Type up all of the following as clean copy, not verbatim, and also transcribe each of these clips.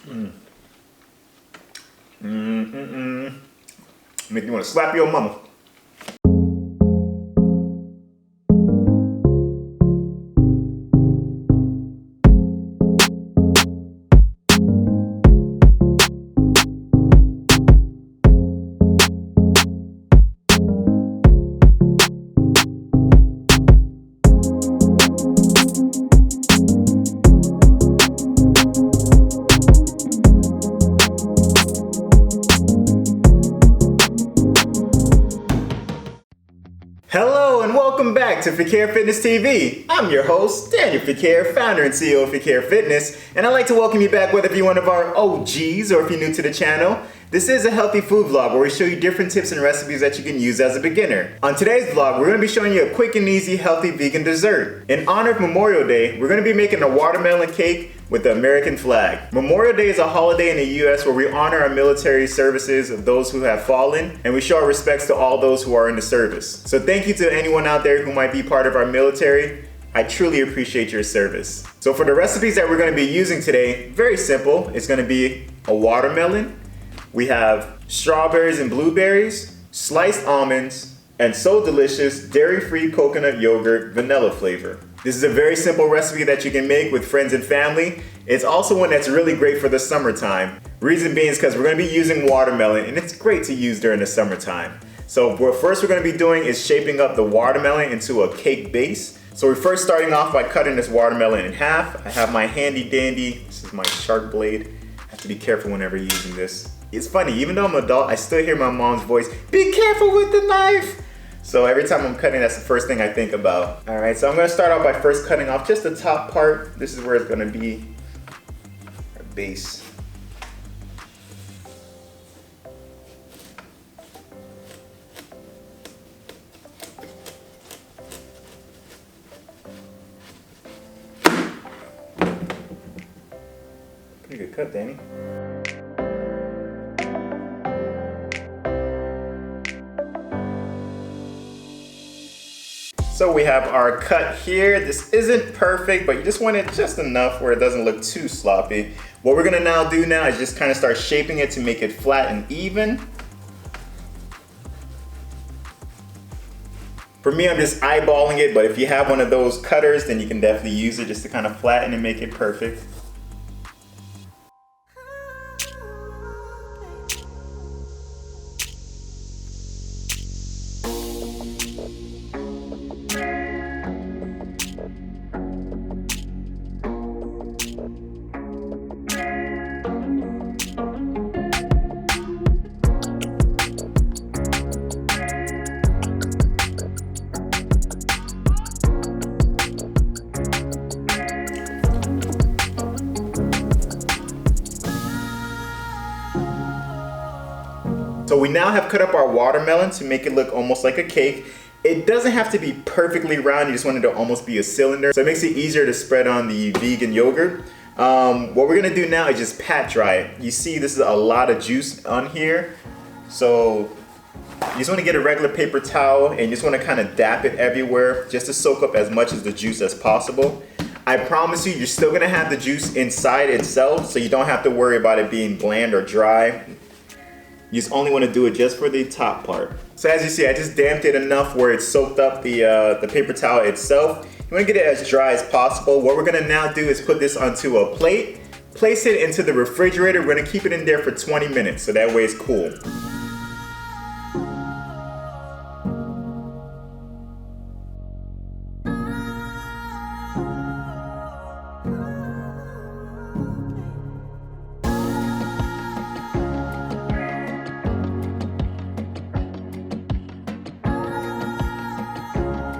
Make you want to slap your mama. Hello and welcome back to Fequiere Fitness TV. I'm your host, Daniel Fequiere, founder and CEO of Fequiere Fitness, and I'd like to welcome you back whether you're one of our OGs or if you're new to the channel. This is a healthy food vlog where we show you different tips and recipes that you can use as a beginner. On today's vlog, we're going to be showing you a quick and easy healthy vegan dessert. In honor of Memorial Day, we're going to be making a watermelon cake with the American flag. Memorial Day is a holiday in the US where we honor our military services of those who have fallen, and we show our respects to all those who are in the service. So thank you to anyone out there who might be part of our military. I truly appreciate your service. So for the recipes that we're going to be using today, very simple. It's going to be a watermelon. We have strawberries and blueberries, sliced almonds, and so delicious dairy-free coconut yogurt vanilla flavor. This is a very simple recipe that you can make with friends and family. It's also one that's really great for the summertime. Reason being is because we're going to be using watermelon, and it's great to use during the summertime. So what first we're going to be doing is shaping up the watermelon into a cake base. So we're first starting off by cutting this watermelon in half. I have my handy dandy, this is my sharp blade. I have to be careful whenever using this. It's funny, even though I'm an adult, I still hear my mom's voice, "Be careful with the knife!" So every time I'm cutting, that's the first thing I think about. All right, so I'm gonna start off by first cutting off just the top part. This is where it's gonna be our base. Pretty good cut, Danny. So we have our cut here. This isn't perfect, but you just want it just enough where it doesn't look too sloppy. What we're gonna do now is just kind of start shaping it to make it flat and even. For me, I'm just eyeballing it, but if you have one of those cutters, then you can definitely use it just to kind of flatten and make it perfect. So we now have cut up our watermelon to make it look almost like a cake. It doesn't have to be perfectly round, you just want it to almost be a cylinder. So it makes it easier to spread on the vegan yogurt. What we're gonna do now is just pat dry it. You see this is a lot of juice on here. So you just wanna get a regular paper towel and you just wanna kind of dap it everywhere just to soak up as much of the juice as possible. I promise you, you're still gonna have the juice inside itself, so you don't have to worry about it being bland or dry. You just only want to do it just for the top part. So as you see, I just damped it enough where it soaked up the paper towel itself. You want to get it as dry as possible. What we're going to now do is put this onto a plate, place it into the refrigerator. We're going to keep it in there for 20 minutes, so that way it's cool.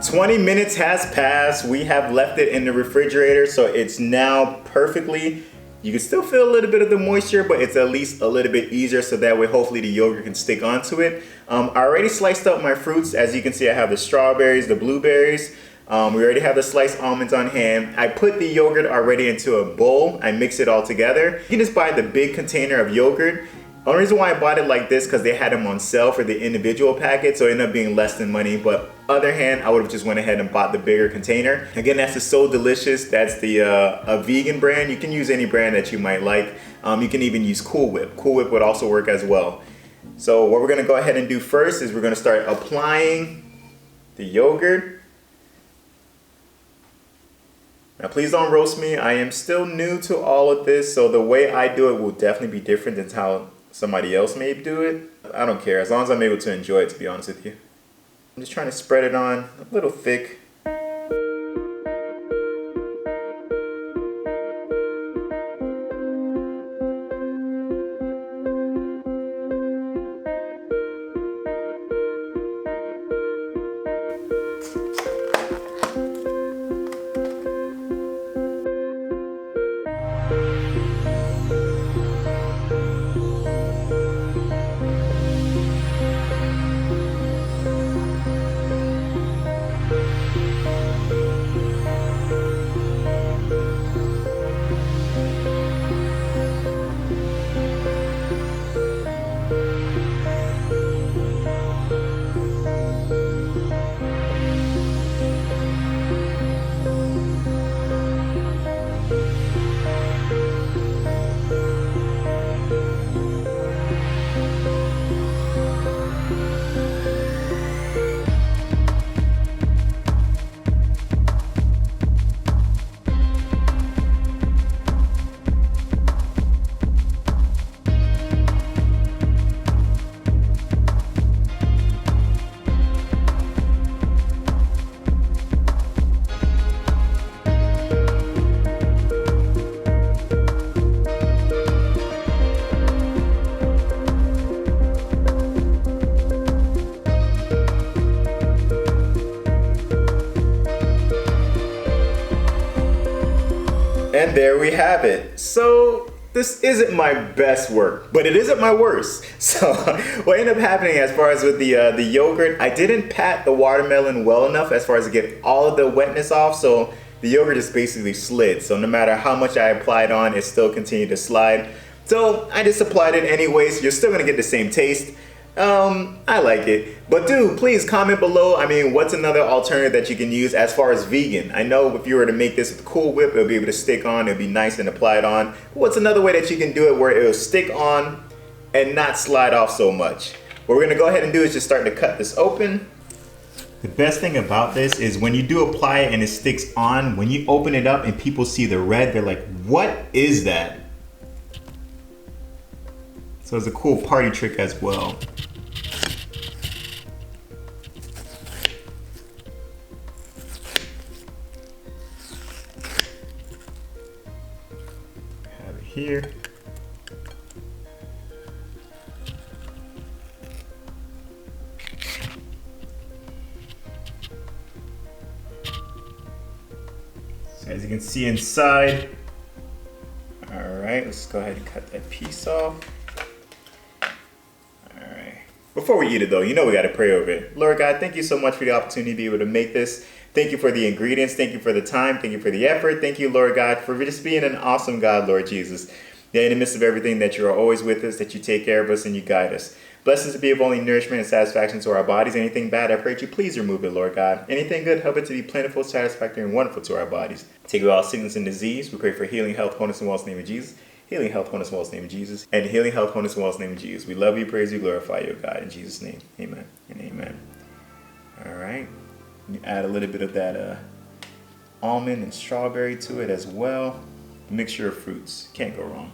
20 minutes has passed. We have left it in the refrigerator, so it's now perfectly. You can still feel a little bit of the moisture, but it's at least a little bit easier, so that way hopefully the yogurt can stick onto it. I already sliced up my fruits. As you can see, I have the strawberries, the blueberries. We already have the sliced almonds on hand. I put the yogurt already into a bowl. I mix it all together. You can just buy the big container of yogurt. The only reason why I bought it like this because they had them on sale for the individual packet, so it ended up being less than money. But other hand, I would have just went ahead and bought the bigger container. Again, that's the So Delicious. That's the a vegan brand. You can use any brand that you might like. You can even use Cool Whip. Cool Whip would also work as well. So what we're gonna go ahead and do first is we're gonna start applying the yogurt. Now please don't roast me. I am still new to all of this, so the way I do it will definitely be different than how somebody else may do it. I don't care, as long as I'm able to enjoy it, to be honest with you. I'm just trying to spread it on a little thick. And there we have it. So this isn't my best work, but it isn't my worst. So what ended up happening as far as with the yogurt, I didn't pat the watermelon well enough as far as to get all of the wetness off. So the yogurt just basically slid. So no matter how much I applied on, it still continued to slide. So I just applied it anyways. You're still gonna get the same taste. I like it. But dude, please comment below. I mean, what's another alternative that you can use as far as vegan? I know if you were to make this with Cool Whip, it'll be able to stick on, it'll be nice and applied on. But what's another way that you can do it where it'll stick on and not slide off so much? What we're gonna go ahead and do is just start to cut this open. The best thing about this is when you do apply it and it sticks on, when you open it up and people see the red, they're like, what is that? So it's a cool party trick as well. Have it here. So as you can see inside, all right, let's go ahead and cut that piece off. Before we eat it though, you know we gotta pray over it. Lord God, thank you so much for the opportunity to be able to make this. Thank you for the ingredients. Thank you for the time. Thank you for the effort. Thank you, Lord God, for just being an awesome God, Lord Jesus. That in the midst of everything, that you are always with us, that you take care of us and you guide us. Bless us to be of only nourishment and satisfaction to our bodies. Anything bad, I pray that you please remove it, Lord God. Anything good, help it to be plentiful, satisfactory, and wonderful to our bodies. Take away all sickness and disease. We pray for healing, health, wholeness, and wellness in the name of Jesus. Healing, health, wholeness, wellness in the name of Jesus. And healing, health, wholeness, and wellness in the name of Jesus. We love you, praise you, glorify you, God. In Jesus' name, amen and amen. All right. You add a little bit of that almond and strawberry to it as well. Mixture of fruits. Can't go wrong.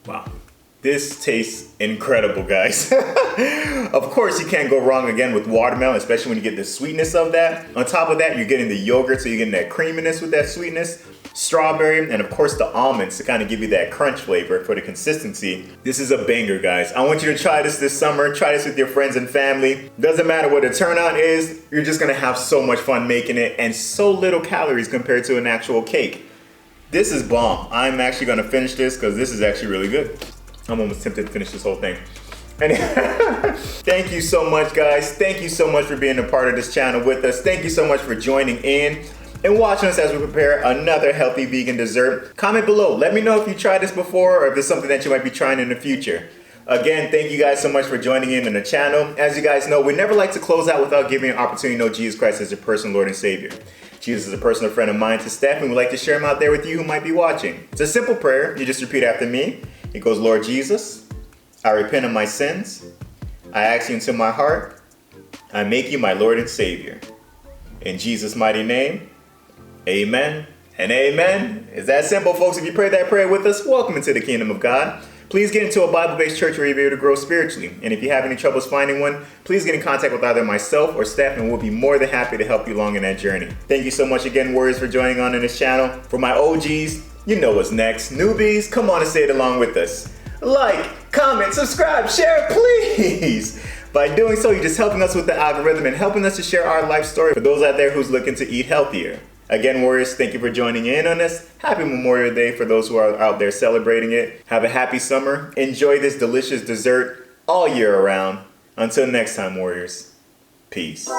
Wow, this tastes incredible, guys. Of course, you can't go wrong again with watermelon, especially when you get the sweetness of that. On top of that, you're getting the yogurt, so you're getting that creaminess with that sweetness, strawberry, and of course the almonds to kind of give you that crunch flavor for the consistency. This is a banger, guys. I want you to try this summer. Try this with your friends and family. Doesn't matter what the turnout is, you're just gonna have so much fun making it, and so little calories compared to an actual cake. This is bomb. I'm actually gonna finish this because this is actually really good. I'm almost tempted to finish this whole thing. And thank you so much, guys. Thank you so much for being a part of this channel with us. Thank you so much for joining in and watching us as we prepare another healthy vegan dessert. Comment below. Let me know if you tried this before or if there's something that you might be trying in the future. Again, thank you guys so much for joining in on the channel. As you guys know, we never like to close out without giving you an opportunity to know Jesus Christ as your personal Lord and Savior. Jesus is a personal friend of mine to Steph, and we'd like to share him out there with you who might be watching. It's a simple prayer. You just repeat after me. It goes, Lord Jesus, I repent of my sins. I ask you into my heart. I make you my Lord and Savior. In Jesus' mighty name, amen and amen. It's that simple, folks. If you prayed that prayer with us, welcome into the kingdom of God. Please get into a Bible-based church where you'll be able to grow spiritually. And if you have any troubles finding one, please get in contact with either myself or Steph, and we'll be more than happy to help you along in that journey. Thank you so much again, Warriors, for joining on in this channel. For my OGs, you know what's next. Newbies, come on and say it along with us. Like, comment, subscribe, share, please. By doing so, you're just helping us with the algorithm and helping us to share our life story for those out there who's looking to eat healthier. Again, Warriors, thank you for joining in on this. Happy Memorial Day for those who are out there celebrating it. Have a happy summer. Enjoy this delicious dessert all year around. Until next time, Warriors. Peace.